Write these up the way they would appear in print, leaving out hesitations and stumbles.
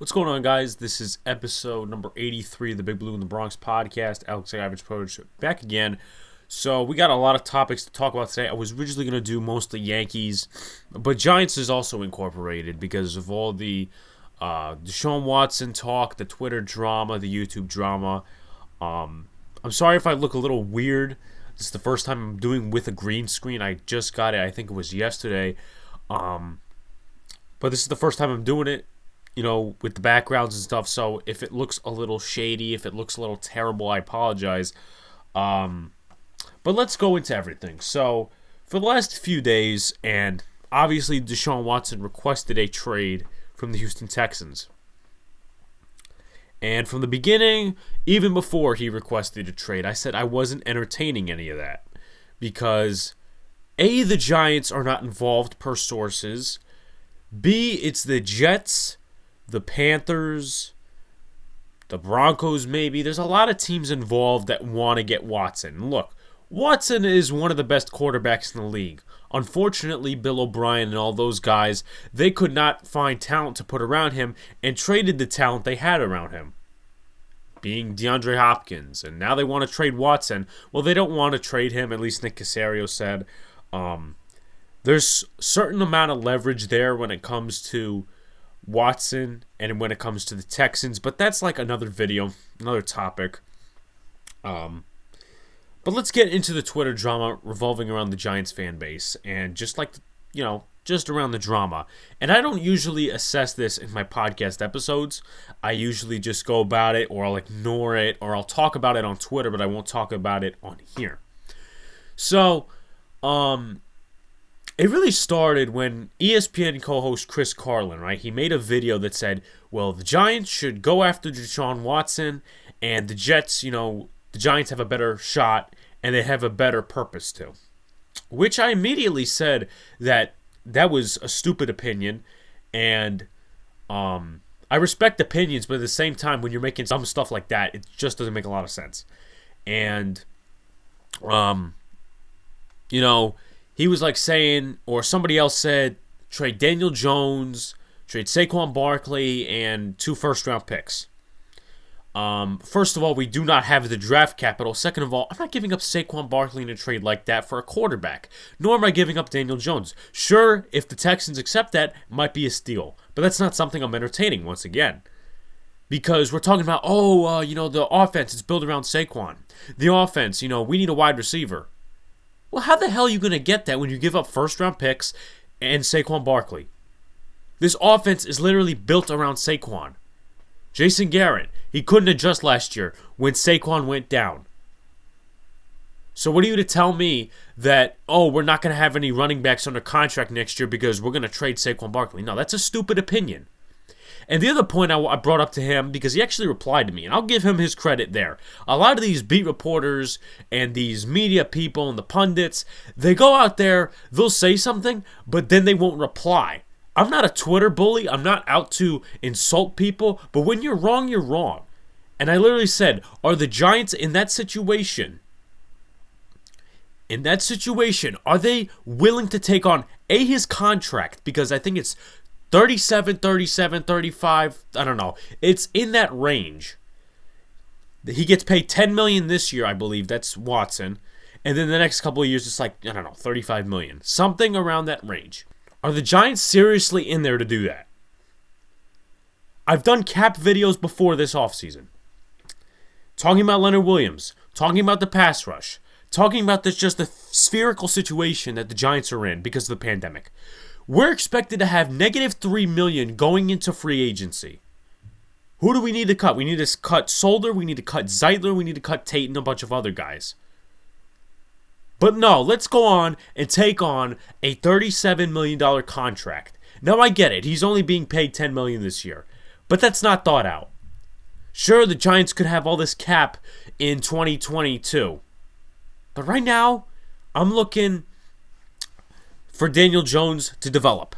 What's going on, guys? This is episode number 83 of the Big Blue in the Bronx podcast. Alex Average Poach back again. So we got a lot of topics to talk about today. I was originally going to do mostly Yankees, but Giants is also incorporated because of all the DeShaun Watson talk, the Twitter drama, the YouTube drama. I'm sorry if I look a little weird. This is the first time I'm doing with a green screen. I just got it. I think it was yesterday. But this is the first time I'm doing it, with the backgrounds and stuff. So if it looks a little shady, if it looks a little terrible, I apologize. But let's go into everything. So for the last few days, and obviously DeShaun Watson requested a trade from the Houston Texans. And from the beginning, even before he requested a trade, I said I wasn't entertaining any of that. Because A, the Giants are not involved per sources. B, it's the Jets, the Panthers, the Broncos maybe. There's a lot of teams involved that want to get Watson. Look, Watson is one of the best quarterbacks in the league. Unfortunately, Bill O'Brien and all those guys, they could not find talent to put around him and traded the talent they had around him, being DeAndre Hopkins. And now they want to trade Watson. Well, they don't want to trade him, at least Nick Caserio said. There's a certain amount of leverage there when it comes to Watson and when it comes to the Texans, but that's like another video, another topic. But let's get into the Twitter drama revolving around the Giants fan base and just around the drama. And I don't usually assess this in my podcast episodes. I usually just go about it, or I'll ignore it, or I'll talk about it on Twitter, but I won't talk about it on here. So, it really started when ESPN co-host Chris Carlin, right? He made a video that said, well, the Giants should go after Deshaun Watson, and the Jets, the Giants have a better shot, and they have a better purpose too. Which I immediately said that was a stupid opinion, and I respect opinions, but at the same time, when you're making some stuff like that, it just doesn't make a lot of sense. And, he was like saying, or somebody else said, trade Daniel Jones, trade Saquon Barkley, and 2 first-round picks. First of all, we do not have the draft capital. Second of all, I'm not giving up Saquon Barkley in a trade like that for a quarterback. Nor am I giving up Daniel Jones. Sure, if the Texans accept that, it might be a steal. But that's not something I'm entertaining once again. Because we're talking about, the offense is built around Saquon. The offense, we need a wide receiver. Well, how the hell are you going to get that when you give up first-round picks and Saquon Barkley? This offense is literally built around Saquon. Jason Garrett, he couldn't adjust last year when Saquon went down. So what are you to tell me that, we're not going to have any running backs under contract next year because we're going to trade Saquon Barkley? No, that's a stupid opinion. And the other point I brought up to him, because he actually replied to me, and I'll give him his credit there. A lot of these beat reporters and these media people and the pundits, they go out there, they'll say something, but then they won't reply. I'm not a Twitter bully. I'm not out to insult people, but when you're wrong, you're wrong. And I literally said, are the Giants in that situation? Are they willing to take on his contract? Because I think it's 37, 35, I don't know. It's in that range. He gets paid $10 million this year, I believe. That's Watson. And then the next couple of years, it's like, $35 million. Something around that range. Are the Giants seriously in there to do that? I've done cap videos before this offseason. Talking about Leonard Williams. Talking about the pass rush. Talking about just the spherical situation that the Giants are in because of the pandemic. We're expected to have negative $3 million going into free agency. Who do we need to cut? We need to cut Solder, we need to cut Zeitler, we need to cut Tate, and a bunch of other guys. But no, let's go on and take on a $37 million contract. Now I get it, he's only being paid $10 million this year. But that's not thought out. Sure, the Giants could have all this cap in 2022. But right now, I'm looking for Daniel Jones to develop.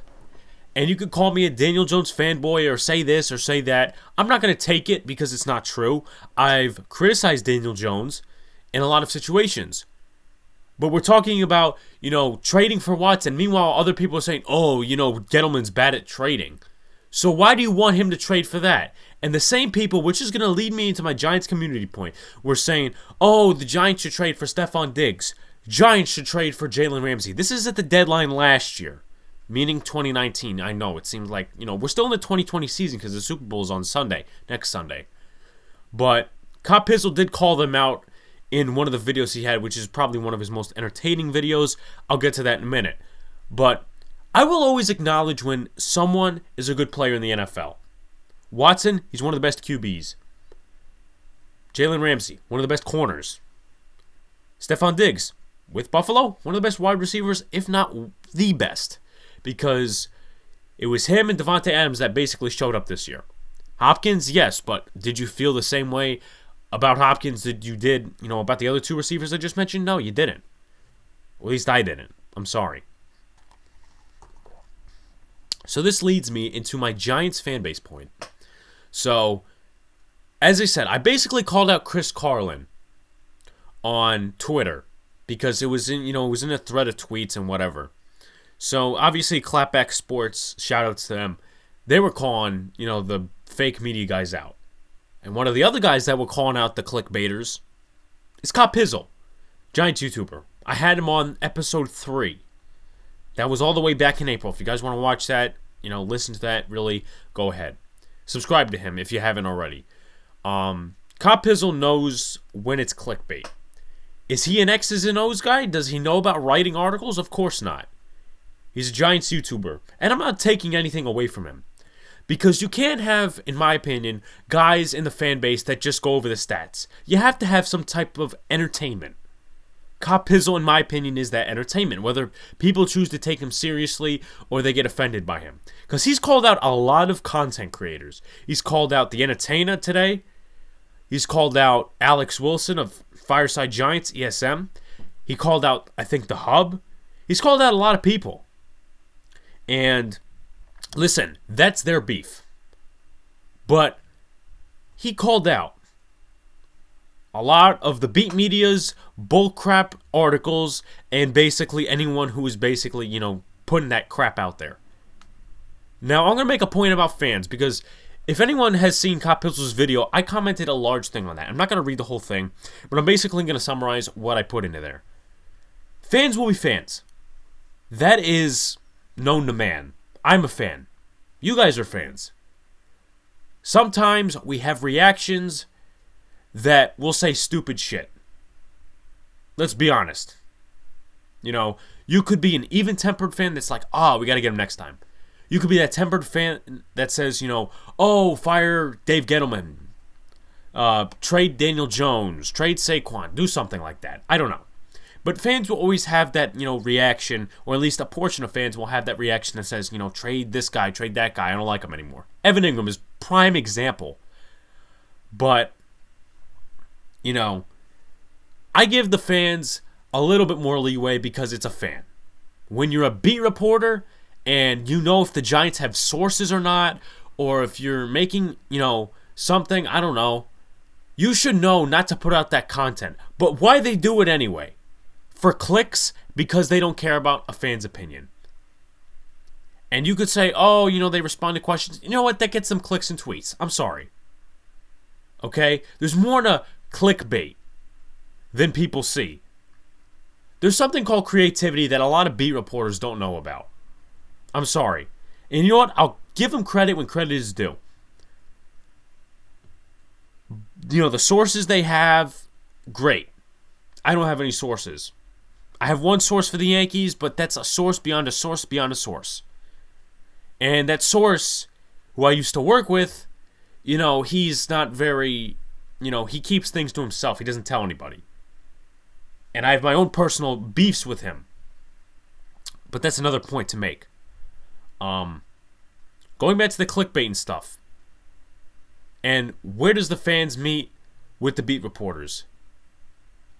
And you could call me a Daniel Jones fanboy or say this or say that. I'm not going to take it because it's not true. I've criticized Daniel Jones in a lot of situations. But we're talking about, trading for Watson. Meanwhile, other people are saying, Gettleman's bad at trading. So why do you want him to trade for that? And the same people, which is going to lead me into my Giants community point, were saying, oh, the Giants should trade for Stephon Diggs. Giants should trade for Jalen Ramsey. This is at the deadline last year, meaning 2019. I know, it seems like, we're still in the 2020 season because the Super Bowl is on Sunday, next Sunday. But Cop Pizzle did call them out in one of the videos he had, which is probably one of his most entertaining videos. I'll get to that in a minute. But I will always acknowledge when someone is a good player in the NFL. Watson, he's one of the best QBs. Jalen Ramsey, one of the best corners. Stephon Diggs, with Buffalo, one of the best wide receivers, if not the best. Because it was him and Devontae Adams that basically showed up this year. Hopkins, yes, but did you feel the same way about Hopkins that you did, about the other two receivers I just mentioned? No, you didn't. At least I didn't. I'm sorry. So this leads me into my Giants fan base point. So, as I said, I basically called out Chris Carlin on Twitter because it was in a thread of tweets and whatever. So obviously, Clapback Sports, shout outs to them, they were calling the fake media guys out, and one of the other guys that were calling out the clickbaiters is Cop Pizzle, Giants YouTuber. I had him on episode 3. That was all the way back in April. If you guys want to watch that, listen to that, really, go ahead. Subscribe to him if you haven't already. Cop Pizzle knows when it's clickbait. Is he an X's and O's guy? Does he know about writing articles? Of course not. He's a Giants YouTuber. And I'm not taking anything away from him. Because you can't have, in my opinion, guys in the fan base that just go over the stats. You have to have some type of entertainment. Cop Pizzle, in my opinion, is that entertainment, whether people choose to take him seriously or they get offended by him. Because he's called out a lot of content creators. He's called out The Entertainer today. He's called out Alex Wilson of Fireside Giants, ESM. He called out, I think, The Hub. He's called out a lot of people. And listen, that's their beef. But he called out a lot of the beat media's bullcrap articles and basically anyone who is basically, putting that crap out there. Now, I'm going to make a point about fans because if anyone has seen Cop Pizzle's video, I commented a large thing on that. I'm not going to read the whole thing, but I'm basically going to summarize what I put into there. Fans will be fans. That is known to man. I'm a fan. You guys are fans. Sometimes we have reactions that will say stupid shit. Let's be honest. You could be an even-tempered fan that's like, we got to get him next time. You could be that tempered fan that says, fire Dave Gettleman, trade Daniel Jones, trade Saquon, do something like that. I don't know. But fans will always have that, reaction, or at least a portion of fans will have that reaction that says, trade this guy, trade that guy, I don't like him anymore. Evan Ingram is prime example. But, I give the fans a little bit more leeway because it's a fan. When you're a beat reporter and if the Giants have sources or not, or if you're making, something, I don't know, you should know not to put out that content. But why they do it anyway? For clicks, because they don't care about a fan's opinion. And you could say, they respond to questions. You know what? That gets them clicks and tweets. I'm sorry. Okay? There's more to clickbait than people see. There's something called creativity that a lot of beat reporters don't know about. I'm sorry. And you know what? I'll give them credit when credit is due. The sources they have, great. I don't have any sources. I have one source for the Yankees, but that's a source beyond a source beyond a source. And that source, who I used to work with, he's not very, he keeps things to himself. He doesn't tell anybody. And I have my own personal beefs with him. But that's another point to make. Going back to the clickbait and stuff. And where does the fans meet with the beat reporters?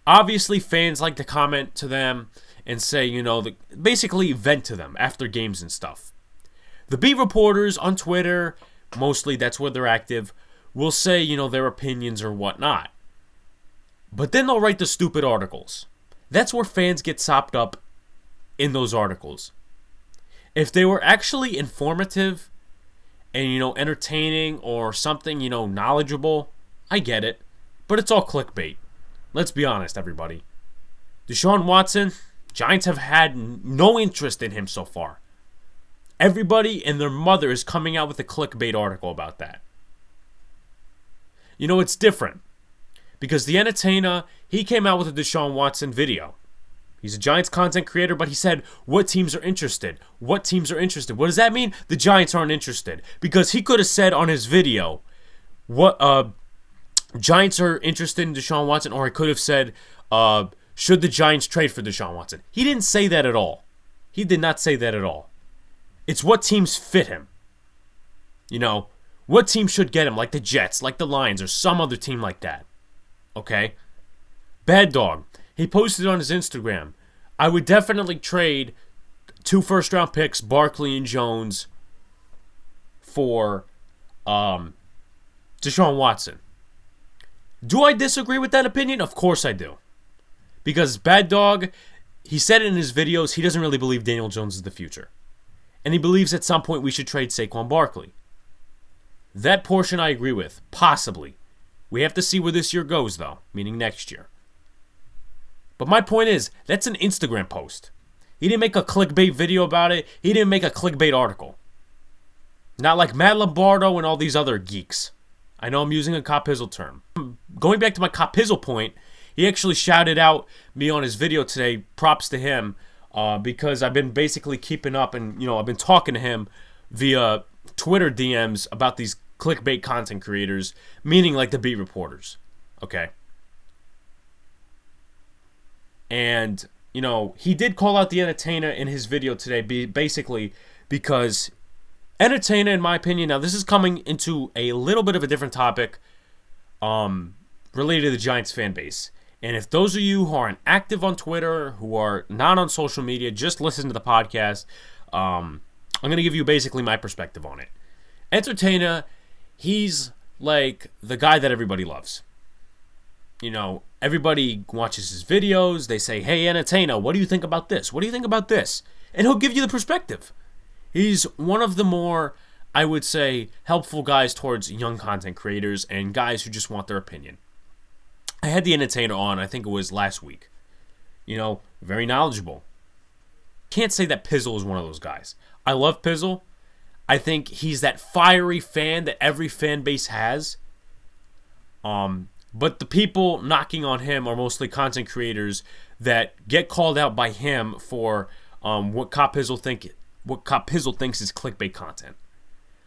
Obviously, fans like to comment to them and say, basically vent to them after games and stuff. The beat reporters on Twitter, mostly that's where they're active, will say, their opinions or whatnot. But then they'll write the stupid articles. That's where fans get sopped up in those articles. If they were actually informative and, entertaining or something, knowledgeable, I get it. But it's all clickbait. Let's be honest, everybody. DeShaun Watson, Giants have had no interest in him so far. Everybody and their mother is coming out with a clickbait article about that. It's different. Because the entertainer, he came out with a DeShaun Watson video. He's a Giants content creator, but he said, what teams are interested? What teams are interested? What does that mean? The Giants aren't interested. Because he could have said on his video, what Giants are interested in DeShaun Watson, or he could have said, should the Giants trade for DeShaun Watson? He didn't say that at all. He did not say that at all. It's what teams fit him. What team should get him, like the Jets, like the Lions, or some other team like that. Okay? Bad Dog. He posted on his Instagram, I would definitely trade 2 first-round picks, Barkley and Jones, for DeShaun Watson. Do I disagree with that opinion? Of course I do. Because Bad Dog, he said it in his videos, he doesn't really believe Daniel Jones is the future. And he believes at some point we should trade Saquon Barkley. That portion I agree with. Possibly. We have to see where this year goes, though. Meaning next year. But my point is, that's an Instagram post. He didn't make a clickbait video about it. He didn't make a clickbait article. Not like Matt Lombardo and all these other geeks. I know I'm using a Copizzle term. Going back to my Copizzle point, he actually shouted out me on his video today. Props to him. Because I've been basically keeping up and, I've been talking to him via Twitter DMs about these clickbait content creators, meaning like the beat reporters. Okay? And, he did call out the entertainer in his video today, basically because entertainer, in my opinion, now this is coming into a little bit of a different topic related to the Giants fan base. And if those of you who aren't active on Twitter, who are not on social media, just listen to the podcast, I'm going to give you basically my perspective on it. Entertainer, he's like the guy that everybody loves. Everybody watches his videos. They say, hey, entertainer, what do you think about this? What do you think about this? And he'll give you the perspective. He's one of the more, I would say, helpful guys towards young content creators and guys who just want their opinion. I had the entertainer on, I think it was last week. Very knowledgeable. Can't say that Pizzle is one of those guys. I love Pizzle. I think he's that fiery fan that every fan base has. But the people knocking on him are mostly content creators that get called out by him for what Copizzle thinks is clickbait content.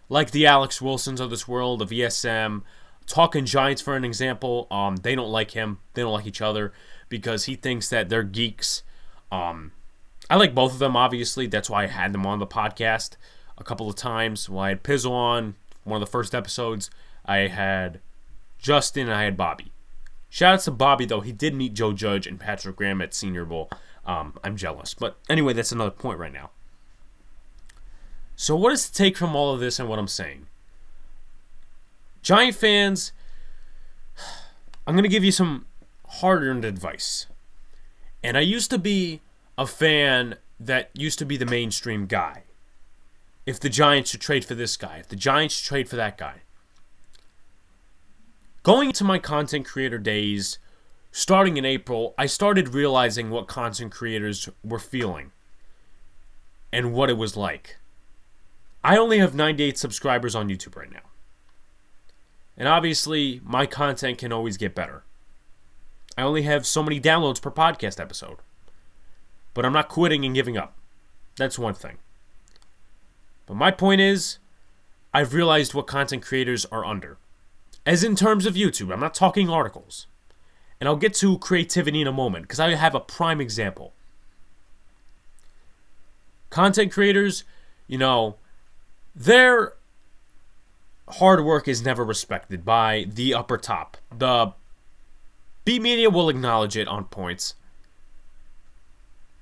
Like the Alex Wilsons of this world, of ESM, Talking Giants, for an example. They don't like him. They don't like each other because he thinks that they're geeks. I like both of them, obviously. That's why I had them on the podcast a couple of times. Well, I had Pizzle on one of the first episodes. I had Justin and I had Bobby. Shout out to Bobby, though. He did meet Joe Judge and Patrick Graham at Senior Bowl. I'm jealous. But anyway, that's another point right now. So what is the take from all of this and what I'm saying? Giant fans, I'm going to give you some hard-earned advice. And I used to be a fan that used to be the mainstream guy. If the Giants should trade for this guy, if the Giants should trade for that guy. Going into my content creator days, starting in April, I started realizing what content creators were feeling and what it was like. I only have 98 subscribers on YouTube right now. And obviously, my content can always get better. I only have so many downloads per podcast episode. But I'm not quitting and giving up. That's one thing. But my point is, I've realized what content creators are under. As in terms of YouTube, I'm not talking articles. And I'll get to creativity in a moment, because I have a prime example. Content creators, their hard work is never respected by the upper top. The B media will acknowledge it on points.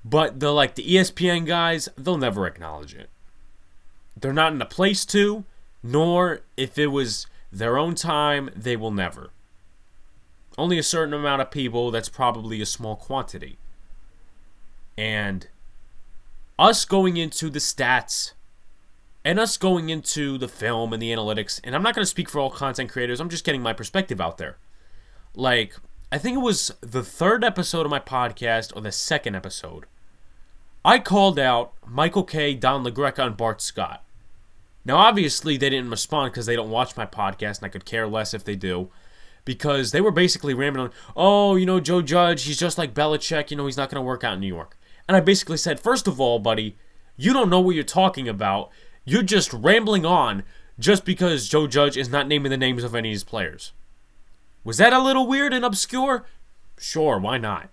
But the ESPN guys, they'll never acknowledge it. They're not in a place to, nor if it was their own time, they will never. Only a certain amount of people, that's probably a small quantity. And us going into the stats And us going into the film and the analytics, and I'm not going to speak for all content creators, I'm just getting my perspective out there. Like, I think it was the third episode of my podcast, or the second episode. I called out Michael K., Don LaGreca, and Bart Scott. Now, obviously, they didn't respond because they don't watch my podcast, and I could care less if they do. Because they were basically rambling on, oh, Joe Judge, he's just like Belichick, he's not going to work out in New York. And I basically said, first of all, buddy, you don't know what you're talking about. You're just rambling on just because Joe Judge is not naming the names of any of his players. Was that a little weird and obscure? Sure, why not?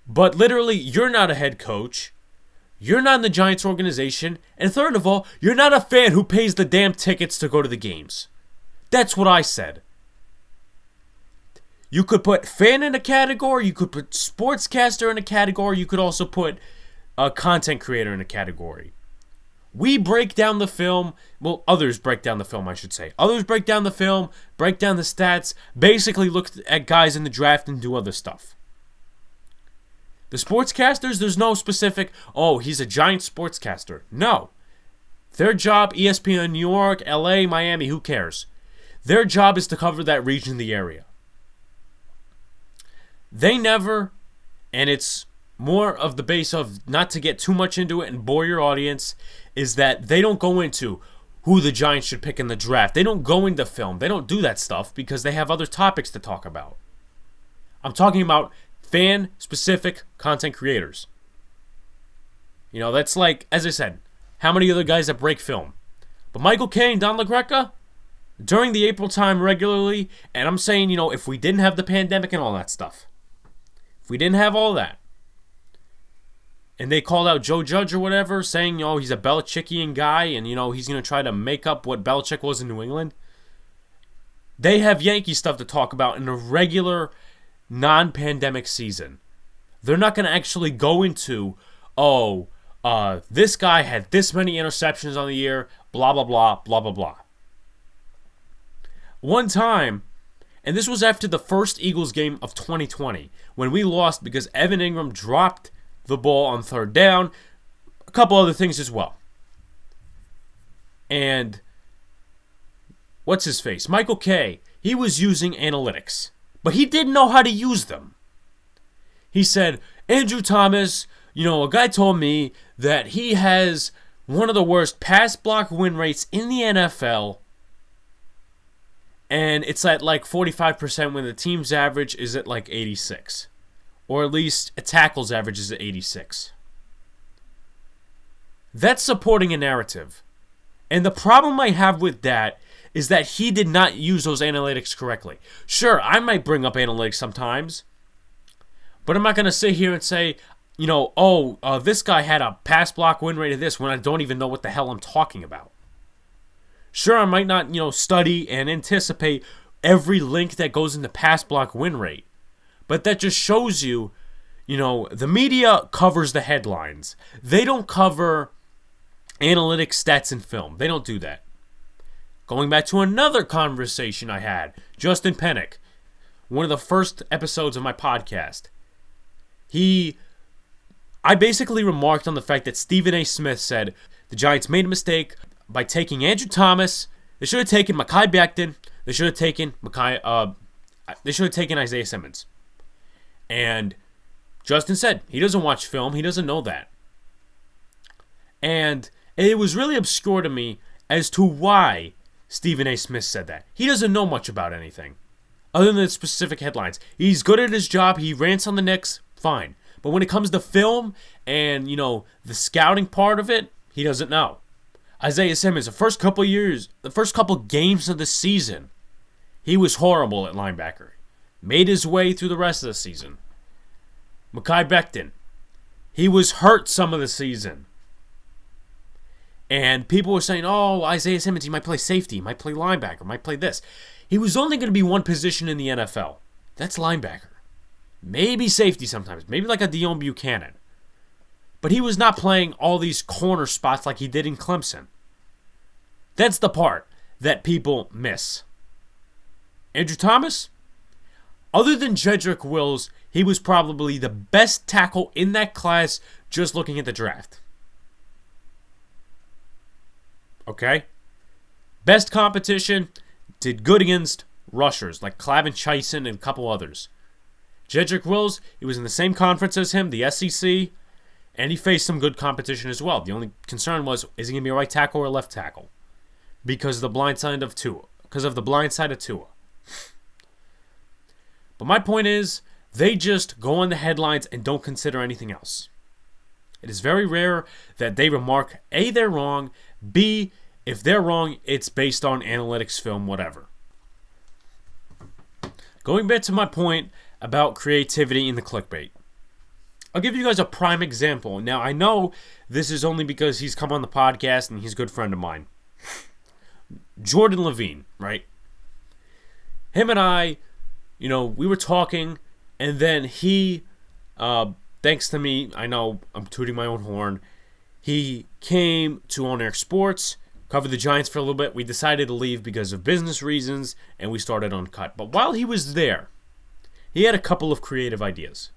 But literally, you're not a head coach. You're not in the Giants organization. And third of all, you're not a fan who pays the damn tickets to go to the games. That's what I said. You could put fan in a category. You could put sportscaster in a category. You could also put a content creator in a category. We break down the film. Well, others break down the film, I should say. Others break down the film, break down the stats, basically look at guys in the draft and do other stuff. The sportscasters, there's no specific, oh, he's a giant sportscaster. No. Their job, ESPN New York, LA, Miami, who cares? Their job is to cover that region, the area. They never, and it's more of the base of not to get too much into it and bore your audience, is that they don't go into who the Giants should pick in the draft. They don't go into film. They don't do that stuff because they have other topics to talk about. I'm talking about fan-specific content creators. That's like, as I said, how many other guys that break film? But Michael K. and Don LaGreca, during the April time regularly, and I'm saying, if we didn't have the pandemic and all that stuff, if we didn't have all that, and they called out Joe Judge or whatever, saying, he's a Belichickian guy, and, he's going to try to make up what Belichick was in New England. They have Yankee stuff to talk about in a regular, non-pandemic season. They're not going to actually go into, this guy had this many interceptions on the year, blah, blah, blah, blah, blah, blah. One time, and this was after the first Eagles game of 2020, when we lost because Evan Ingram dropped the ball on third down, a couple other things as well. And what's his face? Michael K. He was using analytics, but he didn't know how to use them. He said, Andrew Thomas, a guy told me that he has one of the worst pass block win rates in the NFL, and it's at like 45% when the team's average is at like 86. Or at least a tackle's average is at 86. That's supporting a narrative. And the problem I have with that is that he did not use those analytics correctly. Sure, I might bring up analytics sometimes, but I'm not going to sit here and say, this guy had a pass block win rate of this when I don't even know what the hell I'm talking about. Sure, I might not, study and anticipate every link that goes into pass block win rate. But that just shows you, the media covers the headlines. They don't cover analytics, stats, and film. They don't do that. Going back to another conversation I had, Justin Pennick, one of the first episodes of my podcast. I basically remarked on the fact that Stephen A. Smith said the Giants made a mistake by taking Andrew Thomas. They should have taken Mekhi Becton. They should have taken Isaiah Simmons. And Justin said he doesn't watch film. He doesn't know that. And it was really obscure to me as to why Stephen A. Smith said that. He doesn't know much about anything other than the specific headlines. He's good at his job. He rants on the Knicks. Fine. But when it comes to film and, the scouting part of it, he doesn't know. Isaiah Simmons, the first couple games of the season, he was horrible at linebacker. Made his way through the rest of the season. Mekhi Becton, he was hurt some of the season. And people were saying, Isaiah Simmons, he might play safety, he might play linebacker, might play this. He was only going to be one position in the NFL. That's linebacker. Maybe safety sometimes. Maybe like a Dion Buchanan. But he was not playing all these corner spots like he did in Clemson. That's the part that people miss. Andrew Thomas? Other than Jedrick Wills, he was probably the best tackle in that class just looking at the draft. Okay? Best competition, did good against rushers like Clavin Chasen and a couple others. Jedrick Wills, he was in the same conference as him, the SEC, and he faced some good competition as well. The only concern was, is he going to be a right tackle or a left tackle? Because of the blind side of Tua. But my point is, they just go on the headlines and don't consider anything else. It is very rare that they remark, A, they're wrong, B, if they're wrong, it's based on analytics, film, whatever. Going back to my point about creativity in the clickbait. I'll give you guys a prime example. Now, I know this is only because he's come on the podcast and he's a good friend of mine. Jordan Levine, right? Him and I, we were talking, and then he, thanks to me, I know I'm tooting my own horn, he came to On Air Sports, covered the Giants for a little bit. We decided to leave because of business reasons, and we started Uncut. But while he was there, he had a couple of creative ideas.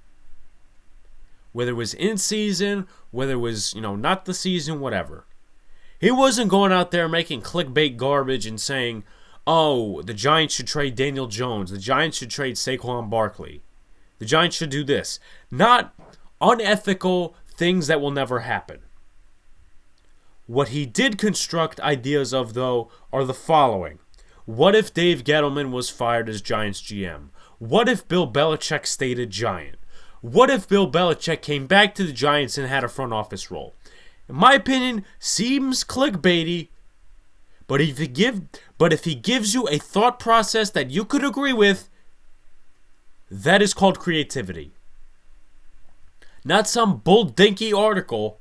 Whether it was in season, whether it was, not the season, whatever. He wasn't going out there making clickbait garbage and saying, oh, the Giants should trade Daniel Jones. The Giants should trade Saquon Barkley. The Giants should do this. Not unethical things that will never happen. What he did construct ideas of, though, are the following. What if Dave Gettleman was fired as Giants GM? What if Bill Belichick stayed a Giant? What if Bill Belichick came back to the Giants and had a front office role? In my opinion, seems clickbaity, but if he gives you a thought process that you could agree with, that is called creativity. Not some bull dinky article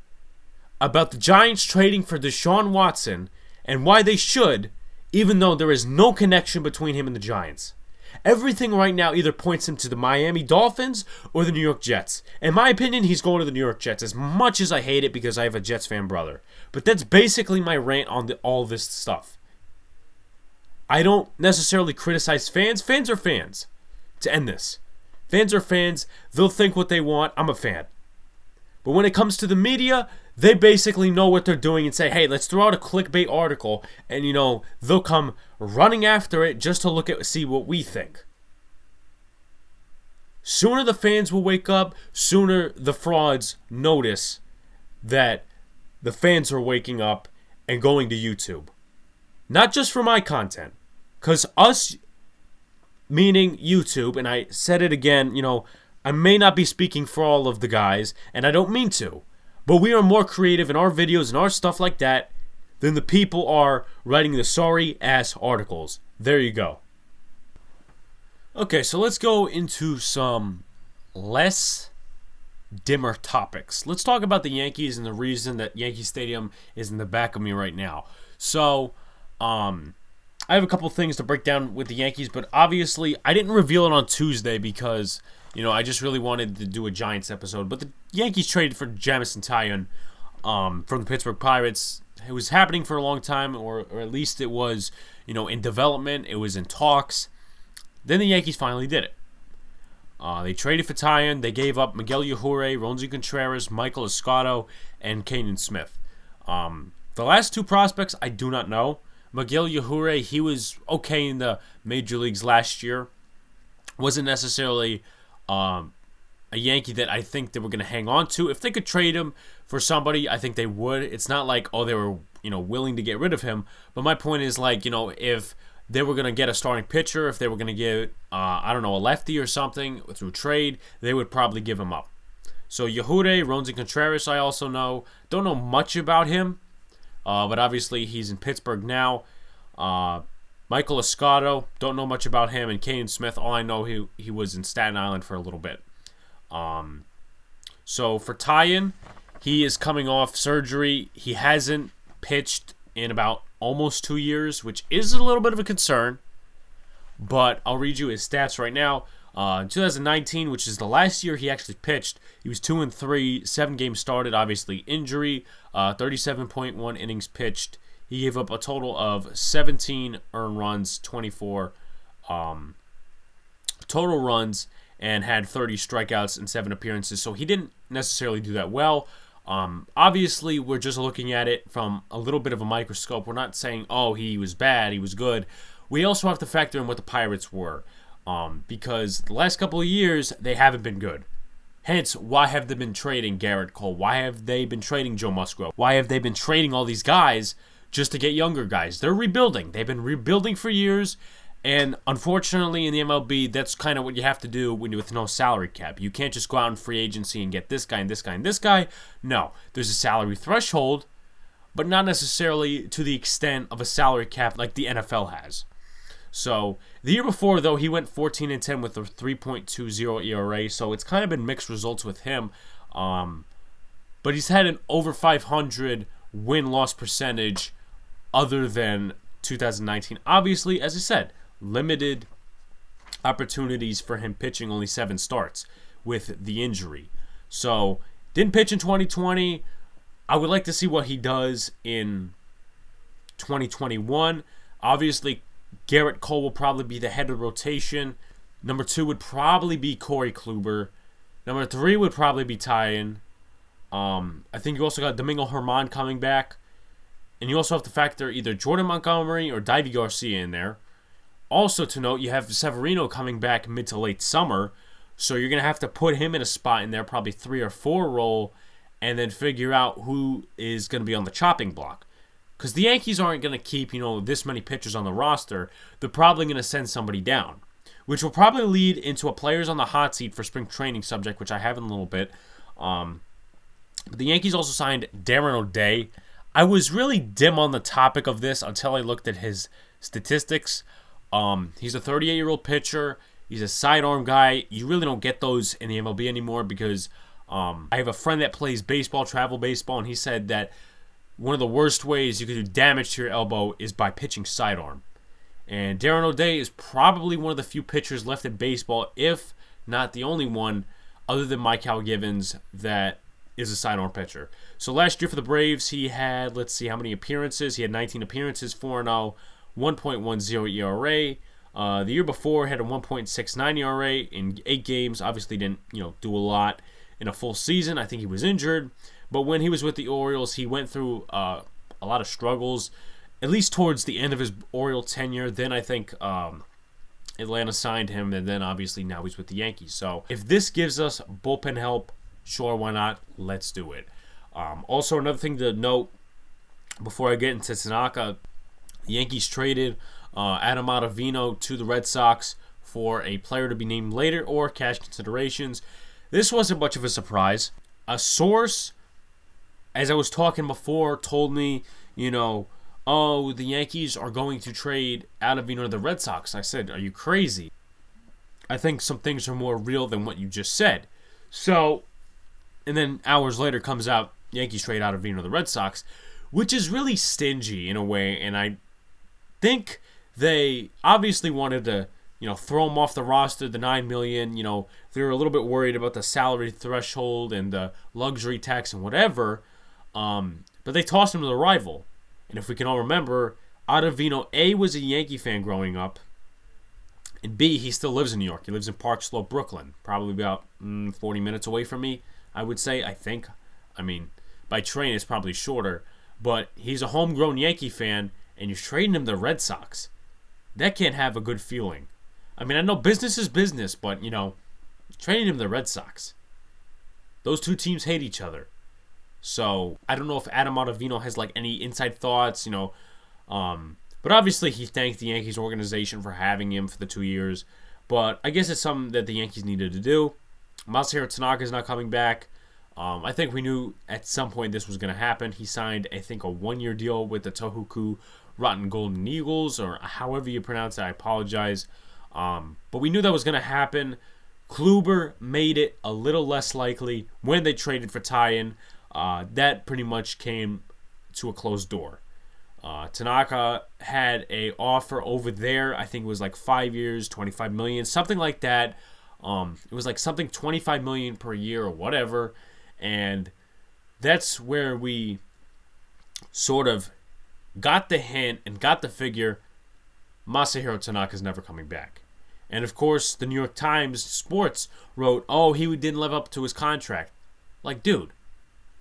about the Giants trading for DeShaun Watson and why they should, even though there is no connection between him and the Giants. Everything right now either points him to the Miami Dolphins or the New York Jets. In my opinion, he's going to the New York Jets, as much as I hate it because I have a Jets fan brother. But that's basically my rant on all this stuff. I don't necessarily criticize fans. Fans are fans. To end this. Fans are fans. They'll think what they want. I'm a fan. But when it comes to the media, they basically know what they're doing and say, hey, let's throw out a clickbait article, and they'll come running after it just to see what we think. Sooner the fans will wake up, sooner the frauds notice that the fans are waking up and going to YouTube. Not just for my content, because us, meaning YouTube, and I said it again, I may not be speaking for all of the guys, and I don't mean to. But we are more creative in our videos and our stuff like that than the people are writing the sorry-ass articles. There you go. Okay, so let's go into some less dimmer topics. Let's talk about the Yankees and the reason that Yankee Stadium is in the back of me right now. So, I have a couple things to break down with the Yankees, but obviously I didn't reveal it on Tuesday because I just really wanted to do a Giants episode. But the Yankees traded for Jameson Taillon from the Pittsburgh Pirates. It was happening for a long time, or at least it was, in development. It was in talks. Then the Yankees finally did it. They traded for Taillon. They gave up Miguel Yajure, Ronzi Contreras, Michael Escato, and Kanan Smith. The last two prospects, I do not know. Miguel Yajure, he was okay in the major leagues last year. Wasn't necessarily a Yankee that I think they were going to hang on to. If they could trade him for somebody, I think they would. It's not like, they were, willing to get rid of him. But my point is, if they were going to get a starting pitcher, if they were going to get, a lefty or something through trade, they would probably give him up. So Yajure, Ronzi Contreras, I also know. Don't know much about him, but obviously he's in Pittsburgh now. Michael Escato, don't know much about him. And Kanan Smith, all I know, he was in Staten Island for a little bit. So for Taillon, he is coming off surgery. He hasn't pitched in about almost 2 years, which is a little bit of a concern. But I'll read you his stats right now. In 2019, which is the last year he actually pitched, he was 2-3, 7 games started, obviously injury, 37.1 innings pitched. He gave up a total of 17 earned runs, 24 total runs, and had 30 strikeouts in 7 appearances. So he didn't necessarily do that well. Obviously, we're just looking at it from a little bit of a microscope. We're not saying, oh, he was bad, he was good. We also have to factor in what the Pirates were, because the last couple of years, they haven't been good. Hence, why have they been trading Garrett Cole? Why have they been trading Joe Musgrove? Why have they been trading all these guys just to get younger guys? They're rebuilding. They've been rebuilding for years, and unfortunately in the MLB, that's kind of what you have to do when you're with no salary cap. You can't just go out in free agency and get this guy and this guy and this guy. No, there's a salary threshold, but not necessarily to the extent of a salary cap like the NFL has. So the year before, though, he went 14-10 with a 3.20 ERA. So it's kind of been mixed results with him. But he's had an over 500 win-loss percentage other than 2019. Obviously, as I said, limited opportunities for him pitching, only 7 starts with the injury. So didn't pitch in 2020. I would like to see what he does in 2021. Obviously, Garrett Cole will probably be the head of the rotation. Number 2 would probably be Corey Kluber. Number 3 would probably be Taillon. I think you also got Domingo Germán coming back. And you also have to factor either Jordan Montgomery or Deivi Garcia in there. Also to note, you have Severino coming back mid to late summer. So you're going to have to put him in a spot in there, probably 3 or 4 role, and then figure out who is going to be on the chopping block. Because the Yankees aren't going to keep, this many pitchers on the roster. They're probably going to send somebody down, which will probably lead into a players on the hot seat for spring training subject, which I have in a little bit. But the Yankees also signed Darren O'Day. I was really dim on the topic of this until I looked at his statistics. He's a 38-year-old pitcher. He's a sidearm guy. You really don't get those in the MLB anymore because I have a friend that plays baseball, travel baseball, and he said that one of the worst ways you can do damage to your elbow is by pitching sidearm. And Darren O'Day is probably one of the few pitchers left in baseball, if not the only one, other than Mykal Givens, that is a sidearm pitcher. So last year for the Braves, he had, let's see how many appearances. He had 19 appearances, 4-0, 1.10 ERA. The year before, had a 1.69 ERA in 8 games. Obviously didn't, do a lot in a full season. I think he was injured. But when he was with the Orioles, he went through a lot of struggles, at least towards the end of his Oriole tenure. Then I think Atlanta signed him, and then obviously now he's with the Yankees. So if this gives us bullpen help, sure, why not? Let's do it. Also, another thing to note before I get into Tanaka, the Yankees traded Adam Ottavino to the Red Sox for a player to be named later or cash considerations. This wasn't much of a surprise. A source, as I was talking before, told me, the Yankees are going to trade Ottavino to the Red Sox. I said, are you crazy? I think some things are more real than what you just said. So, and then hours later comes out, Yankees trade Ottavino to the Red Sox, which is really stingy in a way, and I think they obviously wanted to, throw him off the roster, the $9 million. They were a little bit worried about the salary threshold and the luxury tax and whatever. But they tossed him to the rival. And if we can all remember, Ottavino, A, was a Yankee fan growing up. And B, he still lives in New York. He lives in Park Slope, Brooklyn. Probably about 40 minutes away from me, I would say, I think. I mean, by train it's probably shorter. But he's a homegrown Yankee fan, and you're trading him to the Red Sox. That can't have a good feeling. I mean, I know business is business, but, trading him to the Red Sox. Those two teams hate each other. So, I don't know if Adam Ottavino has, any inside thoughts, But obviously, he thanked the Yankees organization for having him for the 2 years. But I guess it's something that the Yankees needed to do. Masahiro Tanaka is not coming back. I think we knew at some point this was going to happen. He signed, I think, a 1-year deal with the Tohoku Rotten Golden Eagles, or however you pronounce it. I apologize. But we knew that was going to happen. Kluber made it a little less likely when they traded for Taillon. That pretty much came to a closed door. Tanaka had a offer over there. I think it was 5 years, $25 million, something like that. It was something $25 million per year or whatever. And that's where we sort of got the hint and got the figure Masahiro Tanaka's never coming back. And of course, the New York Times Sports wrote, he didn't live up to his contract. Dude,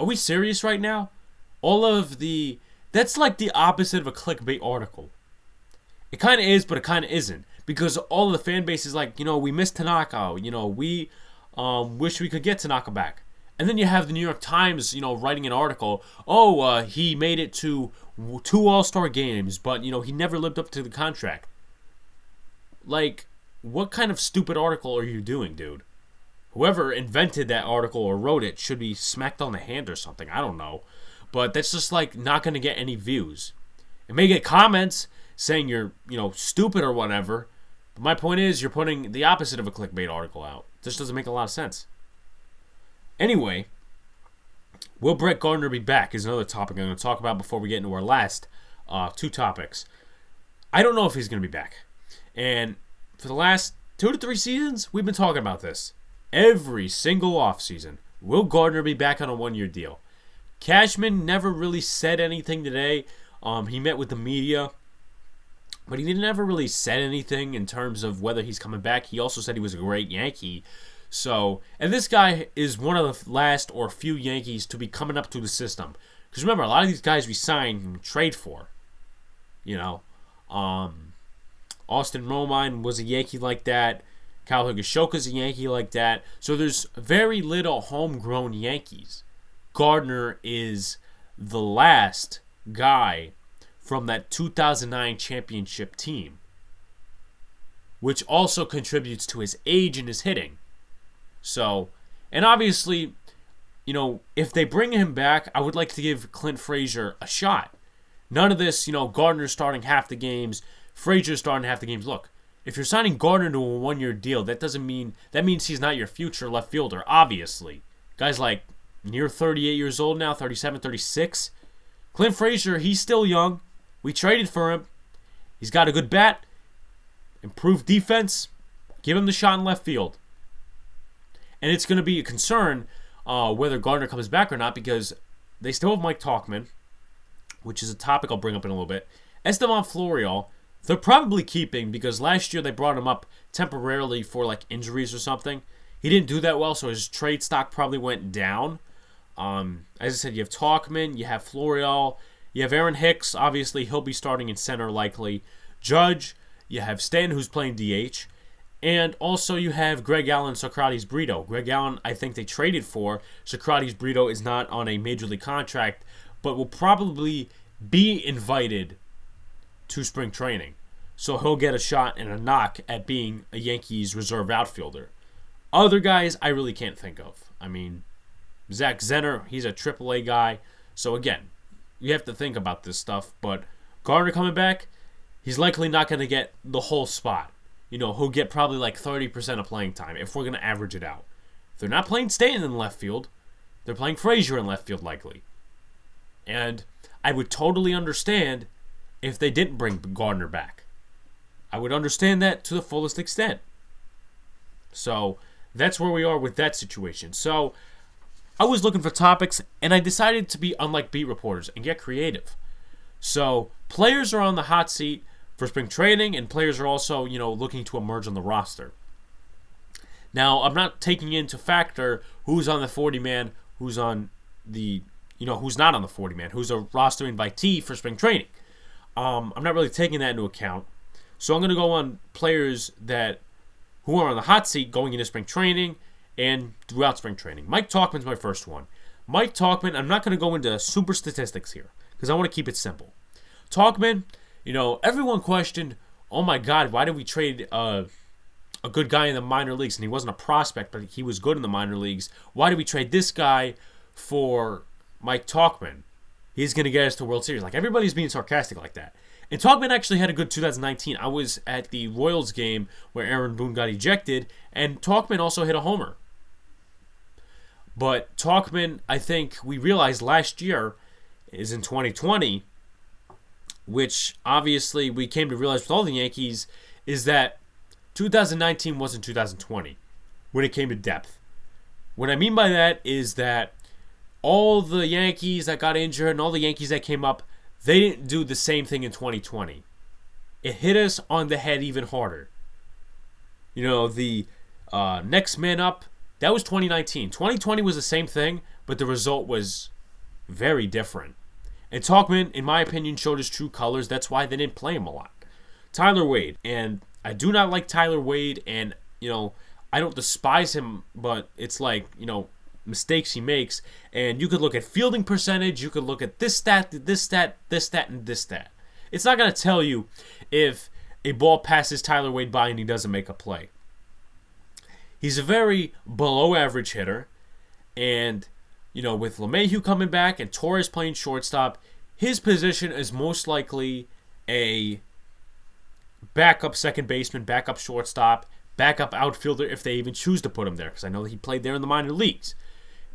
Are we serious right now? That's like the opposite of a clickbait article. It kind of is, but it kind of isn't. Because all of the fan base is like, we miss Tanaka. We wish we could get Tanaka back. And then you have the New York Times, writing an article. He made it to 2 All-Star games, but, he never lived up to the contract. Like, what kind of stupid article are you doing, dude? Whoever invented that article or wrote it should be smacked on the hand or something. I don't know. But that's just, like, not going to get any views. It may get comments saying you're, stupid or whatever. But my point is, you're putting the opposite of a clickbait article out. This doesn't make a lot of sense. Anyway, will Brett Gardner be back is another topic I'm going to talk about before we get into our last 2 topics. I don't know if he's going to be back. And for the last 2 to 3 seasons, we've been talking about this. Every single offseason, will Gardner be back on a 1-year deal? Cashman never really said anything today. He met with the media, but he never really said anything in terms of whether he's coming back. He also said he was a great Yankee. So, and this guy is one of the last or few Yankees to be coming up through the system. Because remember, a lot of these guys we signed and trade for. Austin Romine was a Yankee like that. Kyle Higashoka's a Yankee like that. So there's very little homegrown Yankees. Gardner is the last guy from that 2009 championship team, which also contributes to his age and his hitting. So, and obviously, if they bring him back, I would like to give Clint Frazier a shot. None of this, Gardner starting half the games, Frazier starting half the games. Look, if you're signing Gardner to a 1-year deal, that means he's not your future left fielder, obviously. Guys like near 38 years old now, 37, 36. Clint Frazier, he's still young. We traded for him. He's got a good bat, improved defense. Give him the shot in left field. And it's going to be a concern whether Gardner comes back or not, because they still have Mike Tauchman, which is a topic I'll bring up in a little bit. Esteban Florial, they're probably keeping because last year they brought him up temporarily for like injuries or something. He didn't do that well, so his trade stock probably went down. As I said, you have Tauchman, you have Florial, you have Aaron Hicks. Obviously, he'll be starting in center likely. Judge, you have Stanton, who's playing DH. And also you have Greg Allen, Socrates Brito. Greg Allen, I think they traded for. Socrates Brito is not on a major league contract, but will probably be invited to spring training. So he'll get a shot and a knock at being a Yankees reserve outfielder. Other guys, I really can't think of. I mean, Zach Zenner, he's a AAA guy. So again, you have to think about this stuff. But Gardner coming back, he's likely not going to get the whole spot. He'll get probably like 30% of playing time if we're going to average it out. If they're not playing Stanton in left field, they're playing Frazier in left field likely. And I would totally understand if they didn't bring Gardner back. I would understand that to the fullest extent. So that's where we are with that situation. So I was looking for topics, and I decided to be unlike beat reporters and get creative. So players are on the hot seat for spring training, and players are also, looking to emerge on the roster. Now, I'm not taking into factor who's on the 40-man, who's on the, who's not on the 40-man, who's a roster invitee for spring training. I'm not really taking that into account. So I'm going to go on players who are on the hot seat going into spring training and throughout spring training. Mike Tauchman's my first one. Mike Tauchman, I'm not going to go into super statistics here because I want to keep it simple. Tauchman, everyone questioned, oh my God, why did we trade a good guy in the minor leagues? And he wasn't a prospect, but he was good in the minor leagues. Why did we trade this guy for Mike Tauchman? He's going to get us to World Series. Like, everybody's being sarcastic like that. And Tauchman actually had a good 2019. I was at the Royals game where Aaron Boone got ejected, and Tauchman also hit a homer. But Tauchman, I think we realized last year, is in 2020, which obviously we came to realize with all the Yankees, is that 2019 wasn't 2020 when it came to depth. What I mean by that is that all the Yankees that got injured and all the Yankees that came up, they didn't do the same thing in 2020. It hit us on the head even harder. The next man up That was 2019. 2020 was the same thing, but the result was very different. And Talkman, in my opinion, showed his true colors. That's why they didn't play him a lot. Tyler Wade. And I do not like Tyler Wade, and, I don't despise him, but it's like, mistakes he makes. And you could look at fielding percentage, you could look at this stat, this stat, this stat, and this stat. It's not going to tell you if a ball passes Tyler Wade by and he doesn't make a play. He's a very below average hitter, and with LeMahieu coming back and Torres playing shortstop, his position is most likely a backup second baseman, backup shortstop, backup outfielder if they even choose to put him there, because I know that he played there in the minor leagues,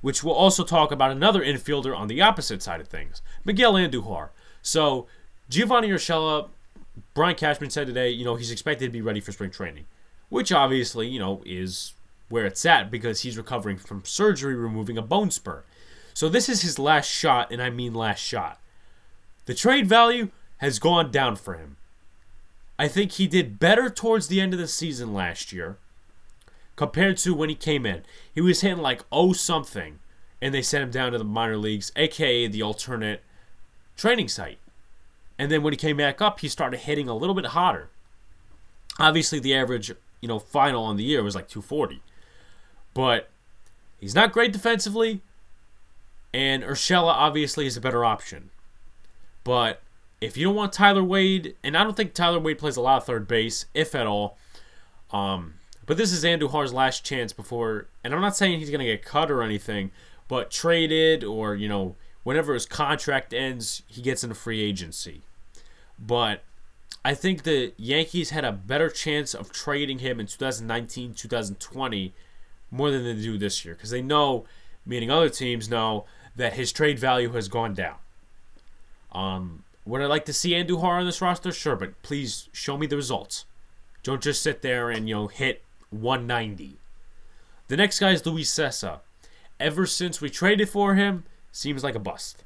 which we'll also talk about another infielder on the opposite side of things, Miguel Andujar. So Giovanni Urshela, Brian Cashman said today, he's expected to be ready for spring training, which obviously, is where it's at because he's recovering from surgery removing a bone spur. So this is his last shot, and I mean last shot. The trade value has gone down for him. I think he did better towards the end of the season last year compared to when he came in. He was hitting like something, and they sent him down to the minor leagues, a.k.a. the alternate training site. And then when he came back up, he started hitting a little bit hotter. Obviously, the average, final on the year was like 240. But he's not great defensively, and Urshela obviously is a better option. But if you don't want Tyler Wade, and I don't think Tyler Wade plays a lot of third base, if at all, but this is Andujar's last chance before, and I'm not saying he's going to get cut or anything, but traded or, whenever his contract ends, he gets into free agency. But I think the Yankees had a better chance of trading him in 2019, 2020 more than they do this year, because they know, meaning other teams know, that his trade value has gone down. Would I like to see Andujar on this roster? Sure, but please show me the results. Don't just sit there and, hit 190. The next guy is Luis Cessa. Ever since we traded for him, seems like a bust.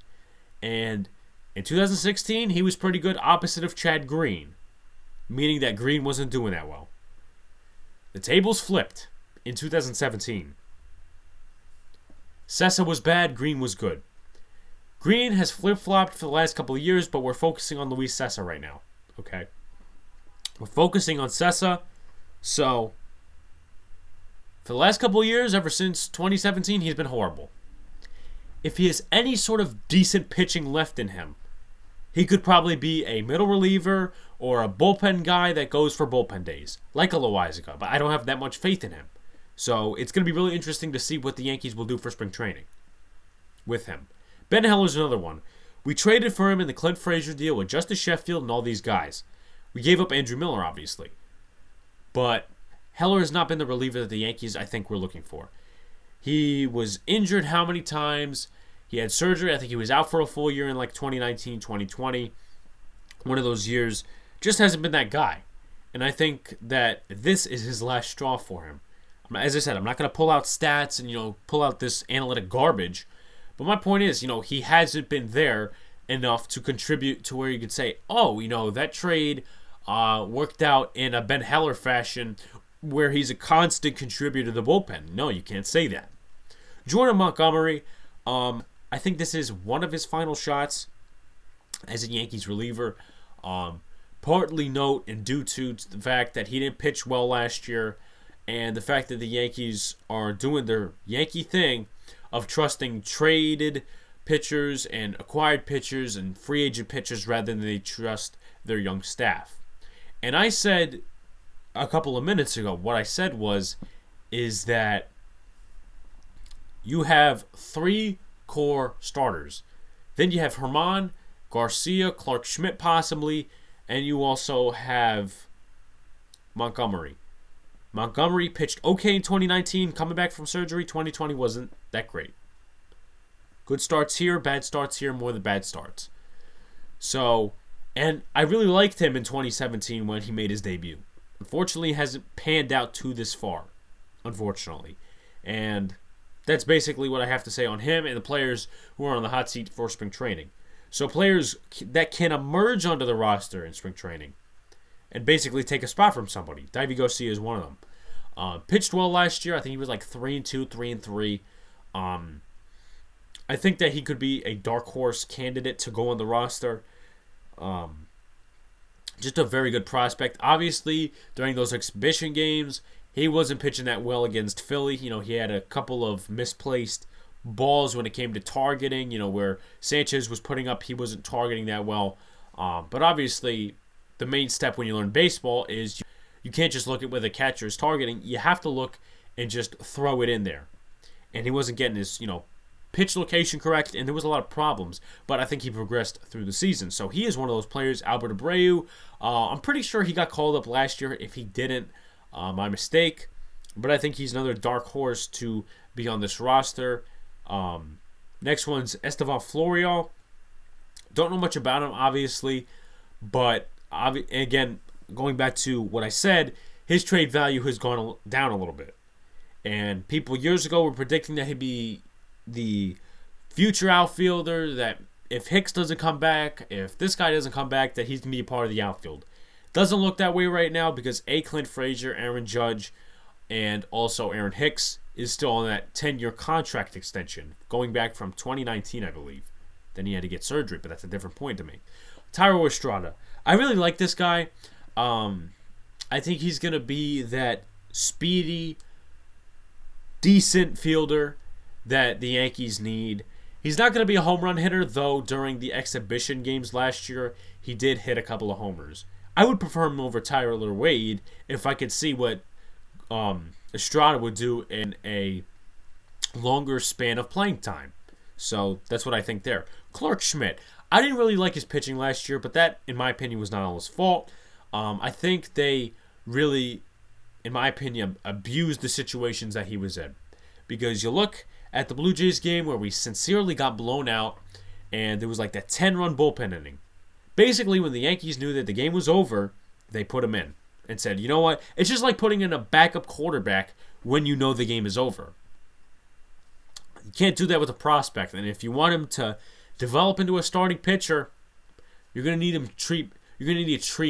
And in 2016, he was pretty good opposite of Chad Green, meaning that Green wasn't doing that well. The tables flipped in 2017. Cessa was bad, Green was good. Green has flip-flopped for the last couple of years, but we're focusing on Luis Cessa right now. Okay? We're focusing on Cessa. So, for the last couple of years, ever since 2017, he's been horrible. If he has any sort of decent pitching left in him, he could probably be a middle reliever or a bullpen guy that goes for bullpen days, like a Loizaga, but I don't have that much faith in him. So, it's going to be really interesting to see what the Yankees will do for spring training with him. Ben Heller's another one. We traded for him in the Clint Frazier deal with Justice Sheffield and all these guys. We gave up Andrew Miller, obviously. But Heller has not been the reliever that the Yankees, I think, were looking for. He was injured how many times? He had surgery. I think he was out for a full year in like 2019, 2020. One of those years. Just hasn't been that guy. And I think that this is his last straw for him. As I said, I'm not going to pull out stats and, pull out this analytic garbage. But my point is, he hasn't been there enough to contribute to where you could say, that trade worked out in a Ben Heller fashion where he's a constant contributor to the bullpen. No, you can't say that. Jordan Montgomery, I think this is one of his final shots as a Yankees reliever. Partly note and due to the fact that he didn't pitch well last year and the fact that the Yankees are doing their Yankee thing of trusting traded pitchers and acquired pitchers and free agent pitchers rather than they trust their young staff. And I said a couple of minutes ago, what I said is that you have three core starters. Then you have Herman, Garcia, Clark Schmidt possibly, and you also have Montgomery. Montgomery pitched okay in 2019, coming back from surgery. 2020 wasn't that great. Good starts here, bad starts here, more than bad starts. So, and I really liked him in 2017 when he made his debut. Unfortunately, it hasn't panned out to this far. Unfortunately. And that's basically what I have to say on him and the players who are on the hot seat for spring training. So players that can emerge onto the roster in spring training and basically take a spot from somebody. Davey Garcia is one of them. Pitched well last year. I think he was like 3-2, 3-3. I think that he could be a dark horse candidate to go on the roster. Just a very good prospect. Obviously, during those exhibition games, he wasn't pitching that well against Philly. He had a couple of misplaced balls when it came to targeting, where Sanchez was putting up, he wasn't targeting that well. But obviously, the main step when you learn baseball is you can't just look at where the catcher is targeting. You have to look and just throw it in there. And he wasn't getting his, pitch location correct, and there was a lot of problems. But I think he progressed through the season. So he is one of those players. Albert Abreu, I'm pretty sure he got called up last year. If he didn't, my mistake. But I think he's another dark horse to be on this roster. Next one's Estevan Florial. Don't know much about him, obviously. But, again, going back to what I said, his trade value has gone down a little bit. And people years ago were predicting that he'd be the future outfielder, that if Hicks doesn't come back, if this guy doesn't come back, that he's going to be a part of the outfield. Doesn't look that way right now because Clint Frazier, Aaron Judge, and also Aaron Hicks is still on that 10-year contract extension, going back from 2019, I believe. Then he had to get surgery, but that's a different point to make. Thairo Estrada. I really like this guy. I think he's going to be that speedy, decent fielder that the Yankees need. He's not going to be a home run hitter, though during the exhibition games last year, he did hit a couple of homers. I would prefer him over Tyler Wade if I could see what Estrada would do in a longer span of playing time. So that's what I think there. Clark Schmidt. I didn't really like his pitching last year, but that, in my opinion, was not all his fault. I think they really, in my opinion, abused the situations that he was in. Because you look at the Blue Jays game where we sincerely got blown out, and there was like that 10-run bullpen inning. Basically, when the Yankees knew that the game was over, they put him in and said, you know what? It's just like putting in a backup quarterback when you know the game is over. You can't do that with a prospect. And if you want him to develop into a starting pitcher, you're going to need to treat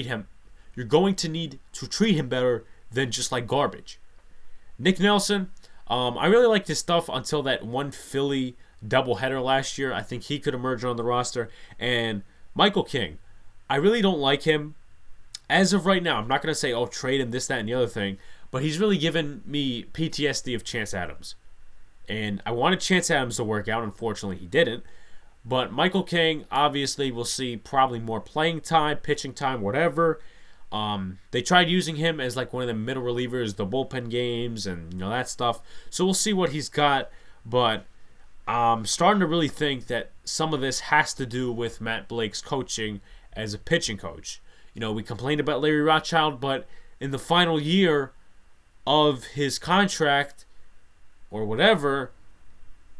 him better than just like garbage. Nick Nelson, I really liked his stuff until that one Philly doubleheader last year. I think he could emerge on the roster. And Michael King, I really don't like him. As of right now, I'm not going to say, trade him, this, that, and the other thing. But he's really given me PTSD of Chance Adams. And I wanted Chance Adams to work out. Unfortunately, he didn't. But Michael King, obviously, we'll see probably more playing time, pitching time, whatever. They tried using him as like one of the middle relievers, the bullpen games, and that stuff. So we'll see what he's got. But I'm starting to really think that some of this has to do with Matt Blake's coaching as a pitching coach. We complained about Larry Rothschild, but in the final year of his contract or whatever,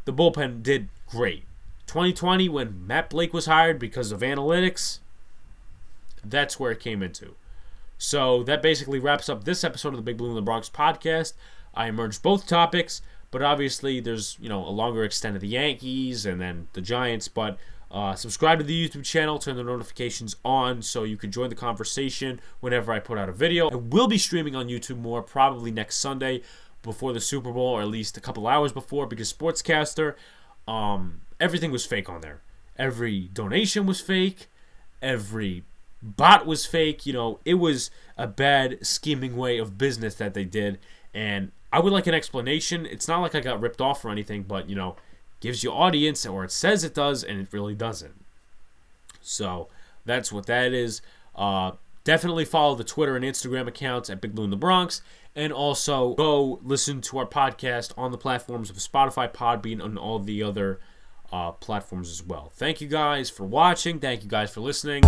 the bullpen did great. 2020, when Matt Blake was hired because of analytics, that's where it came into. So that basically wraps up this episode of the Big Blue in the Bronx podcast. I merged both topics, but obviously there's a longer extent of the Yankees and then the Giants. But subscribe to the YouTube channel, turn the notifications on so you can join the conversation whenever I put out a video. I will be streaming on YouTube more, probably next Sunday before the Super Bowl, or at least a couple hours before, because Sportscaster, everything was fake on there. Every donation was fake. Every bot was fake. It was a bad scheming way of business that they did. And I would like an explanation. It's not like I got ripped off or anything, but, gives you audience, or it says it does, and it really doesn't. So that's what that is. Definitely follow the Twitter and Instagram accounts at Big Blue in the Bronx. And also go listen to our podcast on the platforms of Spotify, Podbean, and all the other platforms as well. Thank you guys for watching. Thank you guys for listening.